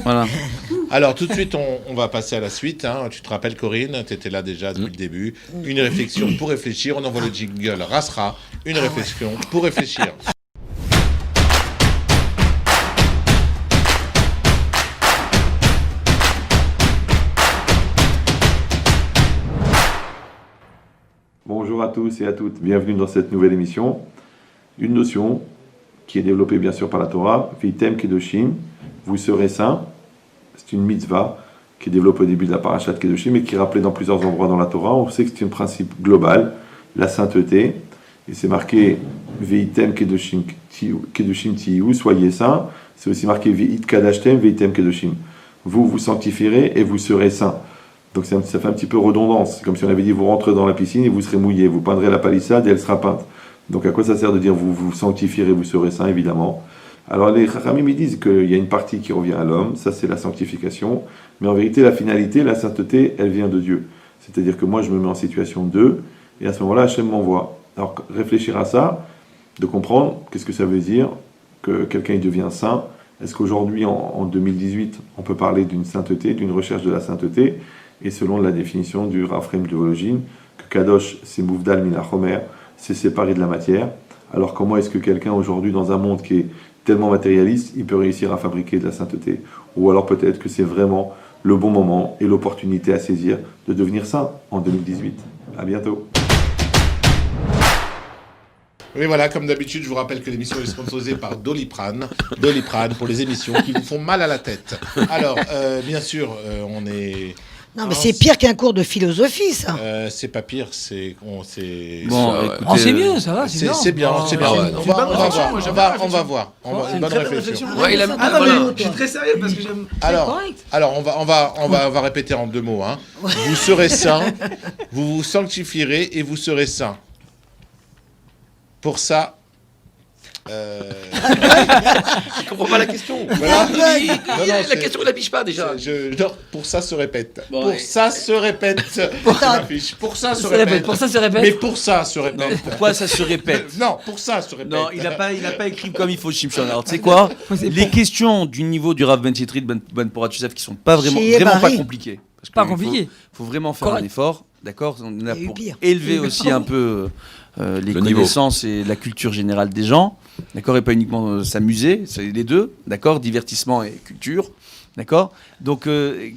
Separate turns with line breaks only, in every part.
Voilà.
Alors, tout de suite, on va passer à la suite. Hein. Tu te rappelles, Corinne, tu étais là déjà depuis le début. Une réflexion pour réfléchir. On envoie le jingle Rasra. Une réflexion pour réfléchir.
Bonjour à tous et à toutes, bienvenue dans cette nouvelle émission. Une notion qui est développée bien sûr par la Torah, Vitem Kedoshim, vous serez saints. C'est une mitzvah qui est développée au début de la parashat Kedoshim et qui est rappelée dans plusieurs endroits dans la Torah. On sait que c'est un principe global, la sainteté, et c'est marqué Vitem Kedoshim Tiyu, soyez saints. C'est aussi marqué Veit Kadashtem Vitem Kedoshim. Vous vous sanctifierez et vous serez saints. Donc ça fait un petit peu redondance. C'est comme si on avait dit vous rentrez dans la piscine et vous serez mouillé. Vous peindrez la palissade et elle sera peinte. Donc à quoi ça sert de dire vous vous sanctifierez, vous serez saint, évidemment. Alors les Chachamim ils disent qu'il y a une partie qui revient à l'homme, ça c'est la sanctification. Mais en vérité la finalité, la sainteté, elle vient de Dieu. C'est-à-dire que moi je me mets en situation de, et à ce moment-là Hachem m'envoie. Alors réfléchir à ça, de comprendre qu'est-ce que ça veut dire que quelqu'un il devient saint. Est-ce qu'aujourd'hui en 2018 on peut parler d'une sainteté, d'une recherche de la sainteté? Et selon la définition du Rav Chaim de Volojine, que Kadosh, c'est Mouvdal Min HaChomer, c'est séparé de la matière. Alors comment est-ce que quelqu'un aujourd'hui, dans un monde qui est tellement matérialiste, il peut réussir à fabriquer de la sainteté? Ou alors peut-être que c'est vraiment le bon moment et l'opportunité à saisir de devenir saint en 2018. À bientôt.
Oui, voilà, comme d'habitude, je vous rappelle que l'émission est sponsorisée par Doliprane. Doliprane pour les émissions qui vous font mal à la tête. Alors, bien sûr, on est...
Non, mais c'est pire qu'un cours de philosophie, ça.
C'est pas pire, c'est...
Bon,
c'est
écoutez,
mieux, ça va, c'est bien.
c'est bien, c'est bien.
ouais,
On
c'est
va voir.
C'est
Une bonne réflexion.
Ouais, il a...
Ah,
voilà.
mais-
Je suis très sérieux parce que j'aime.
Alors, on va répéter en 2 mots. Hein. Vous serez saints, vous vous sanctifierez et vous serez saints. Pour ça...
Je comprends pas la question.
Voilà.
La question, il la piche pas déjà.
Non, pour ça se répète.
Bon,
pour
ouais.
ça se répète. Pour ça se répète.
Pour ça se répète.
Mais pour ça se
Non,
répète.
pourquoi ça se répète?
Non, pour ça se répète.
Non, il n'a pas écrit comme il faut, Shimshon. Alors, tu sais quoi? Les questions du niveau du Rav Ben Chitri de Ben Porat Youssef qui sont pas vraiment
Chez
pas
Barry.
compliquées. Parce
Pas
qu'il
compliqué.
faut vraiment faire
Correct.
un effort, d'accord? On est là
Il y a eu
pour
pire.
élever aussi un peu les
Le niveau.
connaissances et la culture générale des gens, d'accord? Et pas uniquement s'amuser, c'est les deux, d'accord? Divertissement et culture. D'accord. Donc,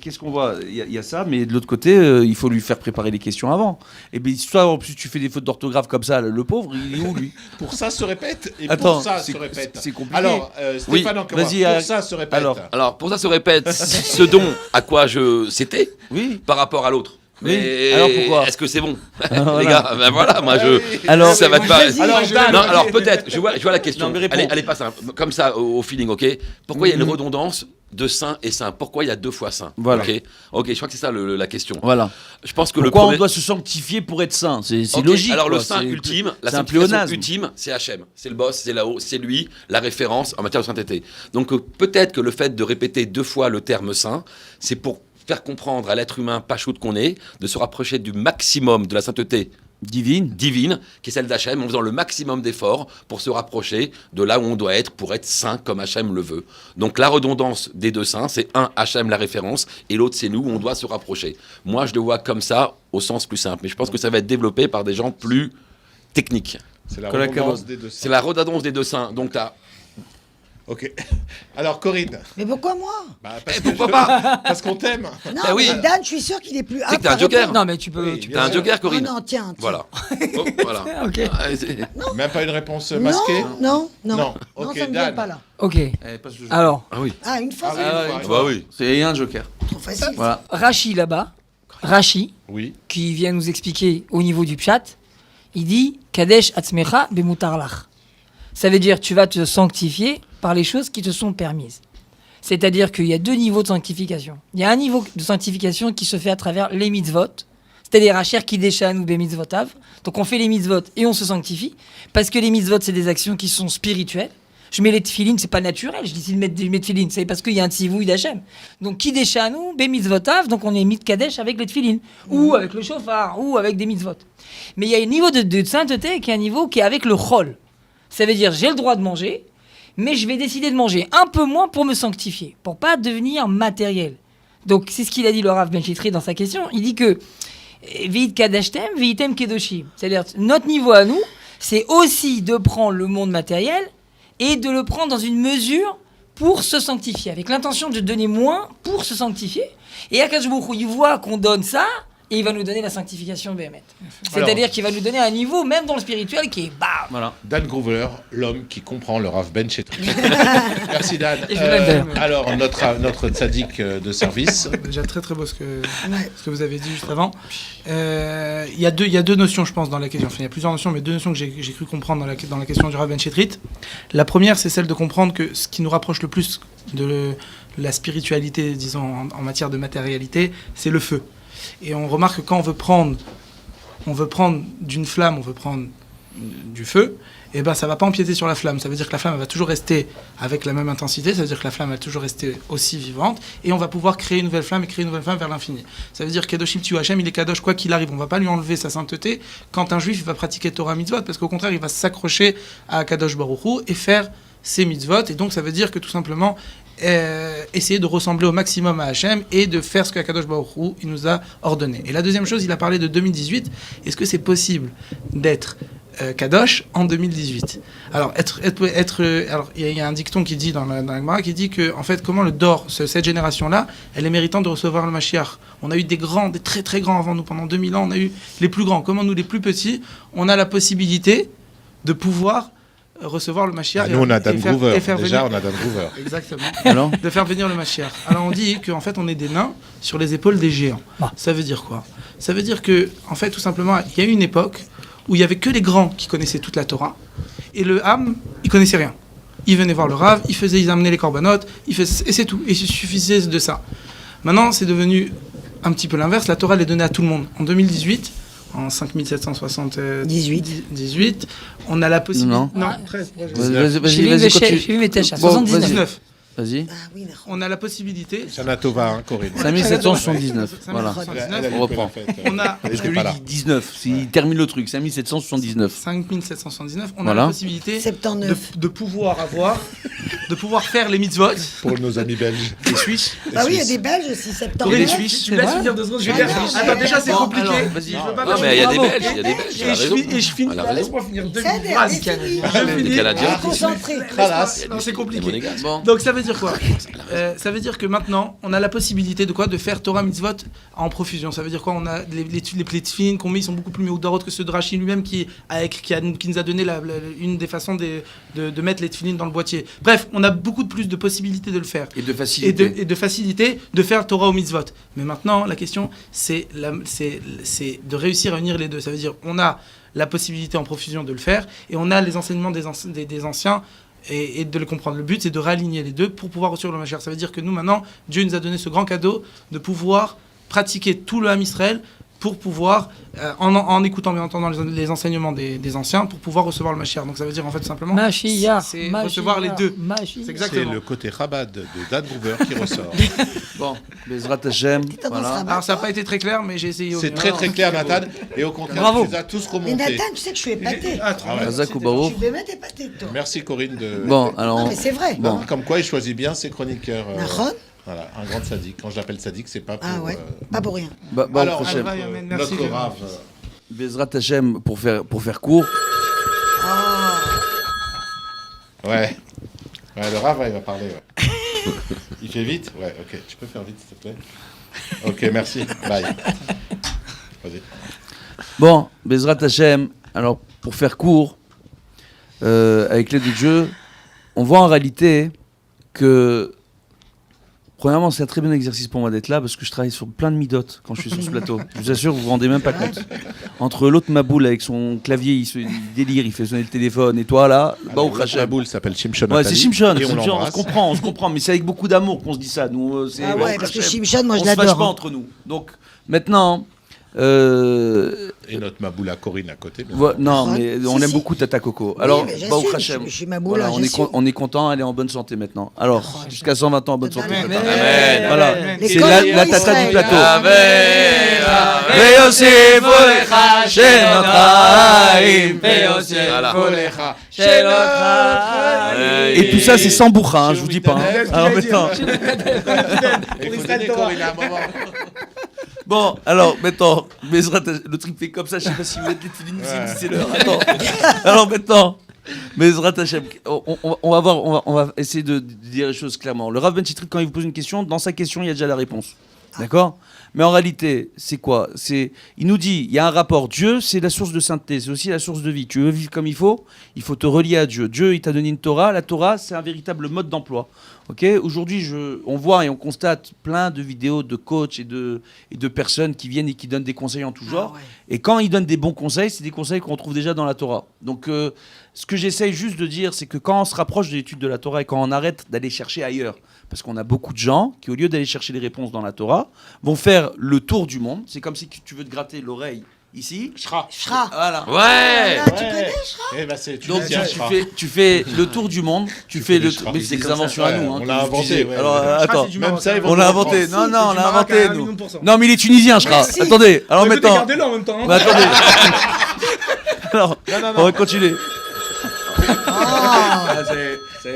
qu'est-ce qu'on voit? Il y a ça, mais de l'autre côté, il faut lui faire préparer les questions avant. Et bien, soit en plus tu fais des fautes d'orthographe comme ça, le pauvre, il est où lui?
Pour ça se répète et
Attends,
pour ça
c'est-
se répète.
c'est compliqué.
Alors, Stéphane, encore
vas-y,
pour ça se répète.
Alors, pour ça se répète, ce dont à quoi c'était
Oui.
par rapport à l'autre.
Oui.
Mais
Alors pourquoi?
Est-ce que c'est bon?
Voilà.
Les gars, ben voilà, moi je.
Alors-
ça va te pas.
Alors, Dan,
Non, alors peut-être, je vois la question.
Non, mais réponds.
Allez, pas simple, comme ça, au feeling, ok? Pourquoi il y a une redondance de saint et saint? Pourquoi il y a 2 fois saint?
Voilà.
Ok, je crois que c'est ça la question.
Voilà.
Je pense que
Pourquoi
le
on
premier...
doit se sanctifier pour être saint? C'est
Ok,
logique.
alors le
quoi.
saint
C'est-
ultime, la
c'est un
sanctification
pléonasme.
ultime, c'est Hachem. C'est le boss, c'est là-haut, c'est lui, la référence en matière de sainteté. Donc peut-être que le fait de répéter 2 fois le terme saint, c'est pour faire comprendre à l'être humain pachoute qu'on est, de se rapprocher du maximum de la sainteté
Divine.
qui est celle d'Hachem, en faisant le maximum d'efforts pour se rapprocher de là où on doit être pour être saint comme Hachem le veut. Donc la redondance des 2 saints, c'est un, Hachem la référence, et l'autre c'est nous, où on doit se rapprocher. Moi je le vois comme ça, au sens plus simple, mais je pense que ça va être développé par des gens plus techniques.
c'est la
Colin
redondance
Cabot.
des deux
C'est la redondance des 2 saints, donc t'as...
Ok. Alors, Corinne.
Mais pourquoi moi?
pourquoi pas?
Parce qu'on t'aime.
Non,
oui.
mais Dan, je suis sûr qu'il est plus
C'est que t'as un joker.
Non, mais tu peux.
Oui,
tu
bien
peux-
T'as un joker,
Oh
Corinne.
non, tiens.
Voilà. Oh, voilà.
Ok.
Ah, c'est-
Même pas une réponse masquée.
Non.
Non. Ok,
ça me
Dan.
vient pas là.
Ok.
Eh, passe le jeu.
Alors,
Ah oui.
Ah, une fois,
Ah
c'est
oui,
Ah
une
ouais.
fois.
Bah oui.
C'est un joker.
trop facile.
Voilà.
Rachi là-bas, Rachi,
Oui.
qui vient nous expliquer au niveau du pshat, il dit Kadesh atzmecha bemutarlach. Ça veut dire tu vas te sanctifier par les choses qui te sont permises. C'est-à-dire qu'il y a 2 niveaux de sanctification. Il y a un niveau de sanctification qui se fait à travers les mitzvot, c'est-à-dire Asher Kideshan ou Bemitzvotav. Donc on fait les mitzvot et on se sanctifie, parce que les mitzvot, c'est des actions qui sont spirituelles. Je mets les tefilines, c'est pas naturel, je décide de mettre des tefilines, c'est parce qu'il y a un tzivouï d'Hachem. Donc Kideshanu, Bemitzvotav, donc on est mit Kadesh avec les tefilines, ou avec le chauffard, ou avec des mitzvot. Mais il y a un niveau de sainteté qui est un niveau qui est avec le chol. Ça veut dire j'ai le droit de manger, mais je vais décider de manger un peu moins pour me sanctifier, pour pas devenir matériel. Donc c'est ce qu'il a dit le Rav Ben Chitri dans sa question. Il dit que Veit kadashtem, veitem kedoshim. C'est-à-dire notre niveau à nous, c'est aussi de prendre le monde matériel et de le prendre dans une mesure pour se sanctifier, avec l'intention de donner moins pour se sanctifier. Et Akadosh Baruch Hu, il voit qu'on donne ça, et il va nous donner la sanctification béhémeth. C'est-à-dire qu'il va nous donner un niveau, même dans le spirituel, qui est bam.
Voilà.
Dan Groover, l'homme qui comprend le Rav Ben Chetri. Merci Dan.
Et je l'aime.
Alors, notre tzaddik de service.
Déjà très très beau ce que vous avez dit juste avant. Il y a deux notions, je pense, dans la question. Enfin, il y a plusieurs notions, mais deux notions que j'ai cru comprendre dans la question du Rav Ben Chetrit. La première, c'est celle de comprendre que ce qui nous rapproche le plus de la spiritualité, disons, en matière de matérialité, c'est le feu. Et on remarque que quand on veut prendre d'une flamme, on veut prendre du feu, et ben ça va pas empiéter sur la flamme. Ça veut dire que la flamme elle va toujours rester avec la même intensité, ça veut dire que la flamme va toujours rester aussi vivante, et on va pouvoir créer une nouvelle flamme et créer une nouvelle flamme vers l'infini. Ça veut dire que Kedoshim Tziu Hashem, il est Kadosh quoi qu'il arrive. On va pas lui enlever sa sainteté quand un juif il va pratiquer Torah Mitzvot, parce qu'au contraire il va s'accrocher à Kadosh Baruch Hu et faire ses mitzvot, et donc ça veut dire que tout simplement essayer de ressembler au maximum à Hachem et de faire ce que Akadosh Baruch Hu il nous a ordonné. Et la deuxième chose, il a parlé de 2018. Est-ce que c'est possible d'être Kadosh en 2018? Alors, alors il y a un dicton qui dit dans la Gemara qui dit que en fait, comment le Dor, cette génération-là, elle est méritante de recevoir le Mashiach. On a eu des très très grands avant nous pendant 2000 ans. On a eu les plus grands. Comment nous, les plus petits, on a la possibilité de pouvoir recevoir le Mashiach.
Nous, on a Dan Groover.
Déjà,
on a Dan Groover.
Exactement.
Alors
De faire venir le Mashiach. Alors, on dit qu'en fait, on est des nains sur les épaules des géants. Ça veut dire quoi? Ça veut dire que, en fait, tout simplement, il y a eu une époque où il y avait que les grands qui connaissaient toute la Torah, et le Ham, il connaissait rien. Il venait voir le Rav, ils amenaient les corbanotes, et c'est tout. Et il suffisait de ça. Maintenant, c'est devenu un petit peu l'inverse. La Torah, elle est donnée à tout le monde. En 2018, en 5778, on a la possibilité...
Non.
13.
Vas-y, continue.
J'ai vu mes tâches.
Bon,
79.
Vas-y.
Ah oui, d'accord.
On a la possibilité...
Shana Tova, hein, Corinne.
5779. Voilà.
Elle
On reprend.
On a...
Parce que lui,
pas là.
il dit 19. Il termine le truc. 5779.
5779, on a
Voilà.
la possibilité
79.
de pouvoir faire les mitzvot.
Pour nos amis belges.
Les Suisses.
Bah oui, il y a des Belges aussi, 79.
Les Suisses. Tu me laisses finir 2 secondes, je vais dire. Attends, déjà, c'est compliqué.
alors, vas-y.
Je veux pas
Non,
faire
mais il y a des
bravo.
Belges, il y a des Belges. Elle a
Et
raison.
je finis.
Elle a raison.
Laisse-moi finir 2
C'est
minutes.
des fini.
Je finis.
Canadiens.
Concentré.
Non, c'est
Les
compliqué.
Monégasques.
Bon.
Donc ça veut dire quoi? Ça veut dire que maintenant, on a la possibilité de quoi? De faire Torah Mitzvot en profusion. Ça veut dire quoi? On a les tefilines qu'on met, ils sont beaucoup plus méoudarot que ceux de Rachid lui-même qui nous a donné une des façons de mettre les tefilines dans le boîtier. Bref, on a beaucoup plus de possibilités de le faire.
Et de facilité.
Et de facilité de faire Torah au mitzvot. Mais maintenant, la question, c'est de réussir à unir les deux. Ça veut dire, on a la possibilité en profusion de le faire, et on a les enseignements des anciens, et de le comprendre. Le but, c'est de réaligner les deux pour pouvoir recevoir le Mashiach. Ça veut dire que nous, maintenant, Dieu nous a donné ce grand cadeau de pouvoir pratiquer tout le Ham Israël pour pouvoir, en écoutant bien entendant les enseignements des anciens, pour pouvoir recevoir le Mashiach. Donc ça veut dire en fait simplement
Mashiach.
c'est recevoir les deux.
Mashiach.
C'est
C'est
exactement.
le côté rabat de Dan Groover qui ressort.
Bon, Bezrat Hashem.
Voilà.
Alors ça n'a pas été très clair, mais j'ai essayé.
C'est très très clair, Nathan. Et au contraire,
Bravo.
tu les as tous
Mais
remontés.
Nathan, tu sais que je suis épaté.
Ah ouais.
Razak ou
Je
Baro.
suis vraiment épaté, toi.
Merci Corinne de...
Bon, alors.
Non, mais c'est vrai.
Bon.
Comme quoi, il choisit bien ses chroniqueurs.
Naron.
Voilà, un grand sadique. Quand je l'appelle sadique, c'est pas pour...
Ah ouais, pas pour rien.
Bon,
Alors,
Hashem.
Merci,
notre Rav...
Bezrat Hashem, pour faire court.
Ouais. Ouais, le Rav, il va parler. Ouais. Il fait vite? Ouais, ok. Tu peux faire vite, s'il te plaît? Ok, merci. Bye. Vas-y.
Bon, Bezrat Hashem, alors pour faire court, avec l'aide de Dieu, on voit en réalité que, premièrement, c'est un très bon exercice pour moi d'être là parce que je travaille sur plein de midotes quand je suis sur ce plateau. Je vous assure, vous vous rendez même pas compte. Entre l'autre Maboul avec son clavier, il délire, il fait sonner le téléphone, et toi là, bah au
La boule s'appelle Shimshon.
Ouais, c'est Shimshon,
Et on
on
l'embrasse.
se comprend, mais c'est avec beaucoup d'amour qu'on se dit ça. Nous, c'est
Ah ouais, parce que Shimshon, moi, je
on se fâche
l'adore.
pas entre nous. Donc, maintenant,
Et notre Maboula Corinne à côté. bien
Non,
Ah,
mais
si,
on aime
si.
beaucoup Tata Coco. Alors,
mais
Baruch
j'assume,
Hashem.
je suis Maboula,
Voilà,
j'assume.
on est content, elle est en bonne santé maintenant. Alors, jusqu'à 120 ans en bonne santé.
Amen.
maintenant.
Amen.
Voilà,
Amen.
c'est
Les
la
Goïs
tata
Israël.
du plateau.
Voilà.
Et tout ça, c'est sans bourra, hein, je vous dis pas. hein. Alors maintenant,
Il faut donner Corinne à un moment.
bon, alors maintenant, le truc fait comme ça, je sais pas si vous êtes les filines, c'est l'heure. Attends. Alors maintenant, Bezrat Hashem, on va voir, on va essayer de dire les choses clairement. Le Rav Ben Chitrit, quand il vous pose une question, dans sa question, il y a déjà la réponse. D'accord ? Mais en réalité, c'est quoi ? Il nous dit, il y a un rapport. Dieu, c'est la source de sainteté, c'est aussi la source de vie. Tu veux vivre comme il faut te relier à Dieu. Dieu, il t'a donné une Torah. La Torah, c'est un véritable mode d'emploi. Ok ? Aujourd'hui, on voit et on constate plein de vidéos de coachs et de personnes qui viennent et qui donnent des conseils en tout genre.
Ah ouais.
Et quand ils donnent des bons conseils, c'est des conseils qu'on trouve déjà dans la Torah. Donc, ce que j'essaye juste de dire, c'est que quand on se rapproche de l'étude de la Torah et quand on arrête d'aller chercher ailleurs, parce qu'on a beaucoup de gens qui, au lieu d'aller chercher les réponses dans la Torah, vont faire le tour du monde. C'est comme si tu veux te gratter l'oreille ici.
Shra.
Shra.
Voilà.
Ouais.
Ah, tu connais Shra?
Eh ben, c'est
Donc
tunisien, Shra.
tu fais le tour du monde, tu fais
fais
le
des Shra.
mais c'est des
Comme ça,
inventions à
ouais,
nous.
on
que
l'a
vous
inventé,
utilisez.
ouais,
Alors
ouais.
attends,
Même ça, ils vont
on l'a
le
inventé.
reprendre.
Non, on l'a inventé nous.
1,000,000%.
Non, mais il est tunisien, je crois.
Merci.
Attendez, alors maintenant.
Gardez-le en même temps. hein.
Mais attendez. Alors, on va continuer.
Ah,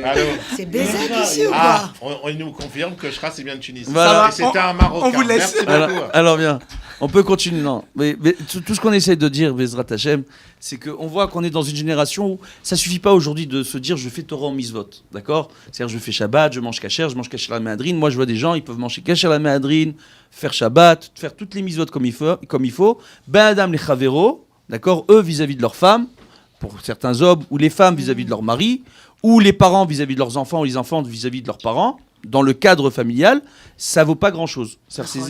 Allô.
c'est Bézak ici ou
Ah,
quoi?
on nous confirme que Shra, c'est bien de Tunisie.
Voilà.
Et c'était un Marocain.
on vous laisse.
Merci
Alors,
beaucoup.
alors bien, on peut continuer. Non, mais tout ce qu'on essaie de dire, Bezrat Hashem, c'est qu'on voit qu'on est dans une génération où ça suffit pas aujourd'hui de se dire je fais Torah en mitzvot, d'accord ? C'est-à-dire je fais Shabbat, je mange kasher la méadrine. Moi je vois des gens, ils peuvent manger kasher la méadrine, faire Shabbat, faire toutes les mitzvot comme il faut. Ben Adam les Chavero, d'accord ? Eux vis-à-vis de leurs femmes, pour certains hommes, ou les femmes vis-à-vis de leur mari, ou les parents vis-à-vis de leurs enfants, ou les enfants vis-à-vis de leurs parents. Dans le cadre familial, ça vaut pas grand-chose.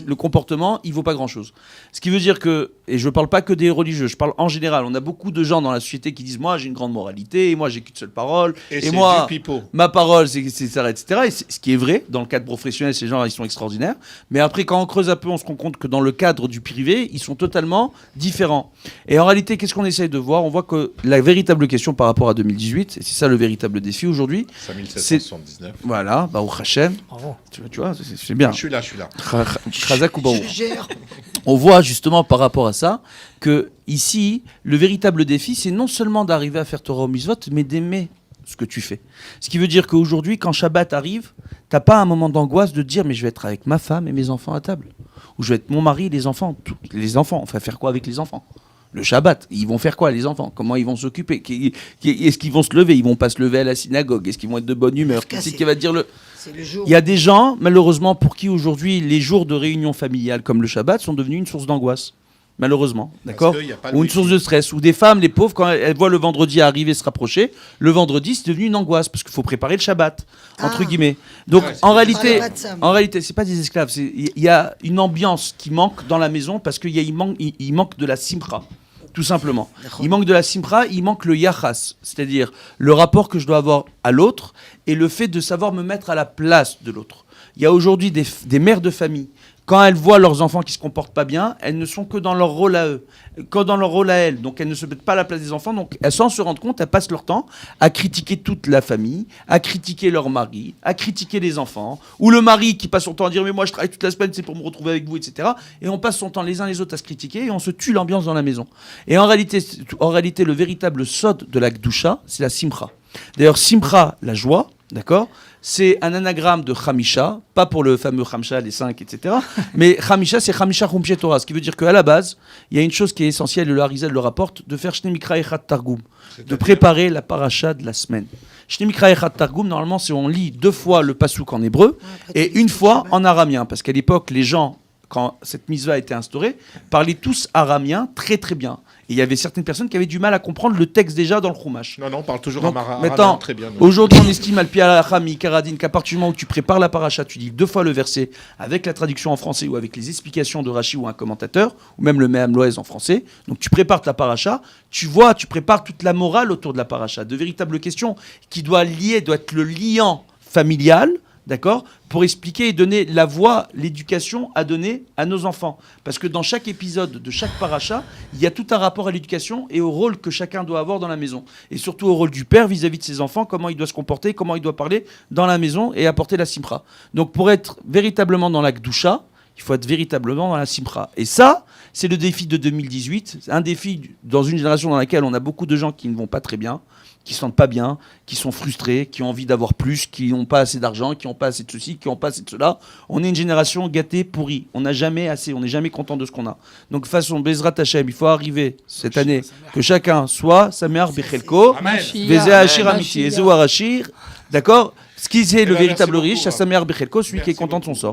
Le comportement, il vaut pas grand-chose. Ce qui veut dire que, et je parle pas que des religieux, je parle en général, on a beaucoup de gens dans la société qui disent moi j'ai une grande moralité, et moi j'ai qu'une seule parole,
Et
et
c'est
moi
du pipeau.
ma parole c'est ça, etc. Et ce qui est vrai, dans le cadre professionnel, ces gens ils sont extraordinaires. Mais après, quand on creuse un peu, on se rend compte que dans le cadre du privé, ils sont totalement différents. Et en réalité, qu'est-ce qu'on essaye de voir ? On voit que la véritable question par rapport à 2018, et c'est ça le véritable défi aujourd'hui,
5779.
voilà, Baruch Hashem,
Bravo.
tu vois, c'est bien.
Je suis là.
Chazak ou Baruch.
Je gère.
On voit justement par rapport à ça que ici, le véritable défi, c'est non seulement d'arriver à faire Torah au mitzvot, mais d'aimer ce que tu fais. Ce qui veut dire qu'aujourd'hui, quand Shabbat arrive, t'as pas un moment d'angoisse de te dire mais je vais être avec ma femme et mes enfants à table, ou je vais être mon mari et les enfants. Les enfants, on va faire quoi avec les enfants ? Le Shabbat, ils vont faire quoi les enfants ? Comment ils vont s'occuper ? Est-ce qu'ils vont se lever ? Ils vont pas se lever à la synagogue ? Est-ce qu'ils vont être de bonne humeur ? Qui c'est qui va dire le...
C'est le jour.
Il y a des gens, malheureusement, pour qui aujourd'hui les jours de réunion familiale comme le Shabbat sont devenus une source d'angoisse. Malheureusement, d'accord ?
qu'il y a pas le
Ou une
wifi.
source de stress. Ou des femmes, les pauvres, quand elles voient le vendredi arriver, se rapprocher, le vendredi, c'est devenu une angoisse parce qu'il faut préparer le Shabbat, entre guillemets. Donc,
Ouais, c'est
en
pas
réalité,
pas de ça.
c'est pas des esclaves. Il y a une ambiance qui manque dans la maison parce qu'il manque de la simra. Tout simplement. Il manque de la simra, il manque le yachas, c'est-à-dire le rapport que je dois avoir à l'autre et le fait de savoir me mettre à la place de l'autre. Il y a aujourd'hui des mères de famille. Quand elles voient leurs enfants qui se comportent pas bien, elles ne sont que dans leur rôle à eux, que dans leur rôle à elles. Donc elles ne se mettent pas à la place des enfants. Donc elles, sans se rendre compte, elles passent leur temps à critiquer toute la famille, à critiquer leur mari, à critiquer les enfants, ou le mari qui passe son temps à dire mais moi je travaille toute la semaine, c'est pour me retrouver avec vous, etc. Et on passe son temps les uns les autres à se critiquer et on se tue l'ambiance dans la maison. Et en réalité, le véritable sod de la Gdusha, c'est la simcha. D'ailleurs, simcha, la joie, d'accord ? C'est un anagramme de Chamisha, pas pour le fameux Chamsha, les 5, etc. Mais Chamisha, c'est Chamisha Chumshe Torah, ce qui veut dire qu'à la base, il y a une chose qui est essentielle, le Harizal le rapporte, de faire Shne Mikra Echad Targum, de préparer la paracha de la semaine. Shne Mikra Echad Targum, normalement, c'est on lit 2 fois le passouk en hébreu et une fois en araméen, parce qu'à l'époque, les gens, quand cette mitzvah a été instaurée, parlaient tous araméen très très bien. Et il y avait certaines personnes qui avaient du mal à comprendre le texte déjà dans le Chumash.
Non, on parle toujours
Donc,
arabe
maintenant,
très bien.
aujourd'hui, on estime al Pialachami, Karadine, qu'à partir du moment où tu prépares la paracha, tu dis 2 fois le verset avec la traduction en français ou avec les explications de Rashi ou un commentateur, ou même le Me'am Loez en français. Donc tu prépares ta paracha, tu prépares toute la morale autour de la paracha, de véritables questions qui doit être le liant familial, d'accord, pour expliquer et donner la voie, l'éducation à donner à nos enfants. Parce que dans chaque épisode de chaque paracha, il y a tout un rapport à l'éducation et au rôle que chacun doit avoir dans la maison. Et surtout au rôle du père vis-à-vis de ses enfants, comment il doit se comporter, comment il doit parler dans la maison et apporter la simcha. Donc pour être véritablement dans la Gdusha, il faut être véritablement dans la simcha. Et ça, c'est le défi de 2018. C'est un défi dans une génération dans laquelle on a beaucoup de gens qui ne vont pas très bien, qui ne se sentent pas bien, qui sont frustrés, qui ont envie d'avoir plus, qui n'ont pas assez d'argent, qui n'ont pas assez de ceci, qui n'ont pas assez de cela. On est une génération gâtée, pourrie. On n'a jamais assez, on n'est jamais content de ce qu'on a. Donc, de façon, Bezrat Hashem, il faut arriver cette année que chacun soit Sameach Bechelko,
Amen.
Vezeh Hachir Amiti,
Mashiach.
Ezeu Arachir, d'accord. Ce qui est le
Eh ben,
véritable
merci
riche,
beaucoup,
c'est Sameach Bechelko, celui qui est content de son sort.